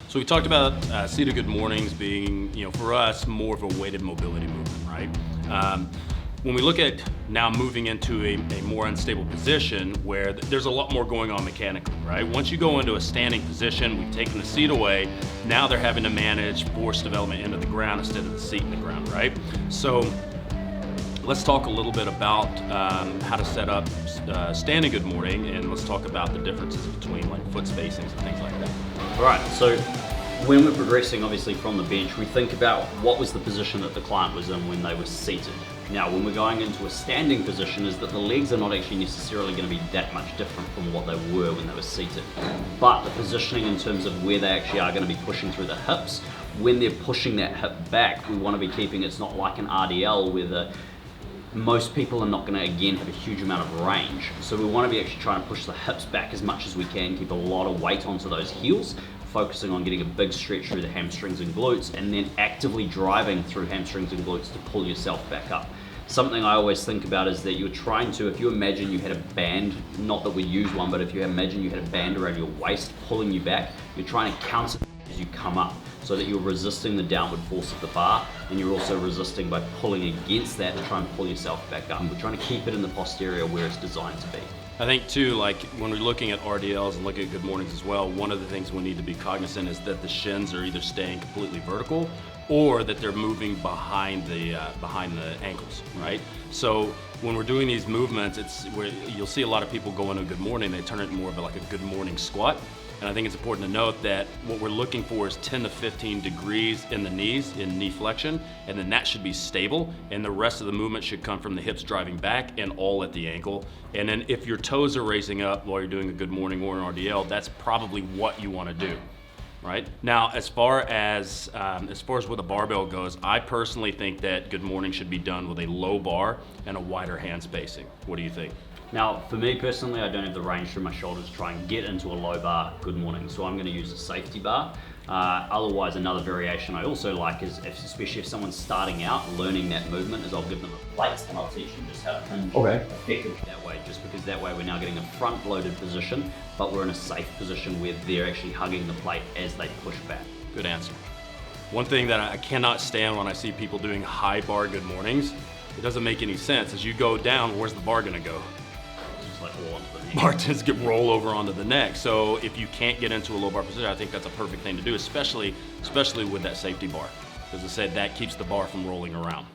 So we talked about seated good mornings being, for us, more of a weighted mobility movement, right? When we look at now moving into a more unstable position where there's a lot more going on mechanically, right? Once you go into a standing position, we've taken the seat away, now they're having to manage force development into the ground instead of the seat in the ground, right? So let's talk a little bit about how to set up standing good morning, and let's talk about the differences between like foot spacings and things like that. All right, so when we're progressing obviously from the bench, we think about what was the position that the client was in when they were seated. Now, when we're going into a standing position, is that the legs are not actually necessarily going to be that much different from what they were when they were seated. But the positioning in terms of where they actually are going to be pushing through the hips, when they're pushing that hip back, we want to be keeping, it's not like an RDL where most people are not going to, again, have a huge amount of range. So we want to be actually trying to push the hips back as much as we can, keep a lot of weight onto those heels, focusing on getting a big stretch through the hamstrings and glutes, and then actively driving through hamstrings and glutes to pull yourself back up. Something I always think about is that you're trying to, if you imagine you had a band, not that we use one, but if you imagine you had a band around your waist pulling you back, you're trying to counter as you come up, so that you're resisting the downward force of the bar, and you're also resisting by pulling against that to try and pull yourself back up. We're trying to keep it in the posterior where it's designed to be. I think too, like when we're looking at RDLs and looking at good mornings as well, one of the things we need to be cognizant is that the shins are either staying completely vertical or that they're moving behind the ankles, right? So when we're doing these movements, it's where you'll see a lot of people go into a good morning, they turn it more of like a good morning squat. And I think it's important to note that what we're looking for is 10 to 15 degrees in the knees, in knee flexion, and then that should be stable, and the rest of the movement should come from the hips driving back and all at the ankle. And then if your toes are raising up while you're doing a good morning or an RDL, that's probably what you want to do, right? Now, as far as where the barbell goes, I personally think that good morning should be done with a low bar and a wider hand spacing. What do you think? Now, for me personally, I don't have the range through my shoulders to try and get into a low bar good morning, so I'm going to use a safety bar. Otherwise, another variation I also like is, especially if someone's starting out learning that movement, is I'll give them a plate and I'll teach them just how to hinge effectively that way, just because that way we're now getting a front-loaded position, but we're in a safe position where they're actually hugging the plate as they push back. Good answer. One thing that I cannot stand when I see people doing high bar good mornings, it doesn't make any sense. As you go down, where's the bar going to go? Like roll onto the neck. Bar tends to roll over onto the neck. So if you can't get into a low bar position, I think that's a perfect thing to do, especially with that safety bar. As I said, that keeps the bar from rolling around.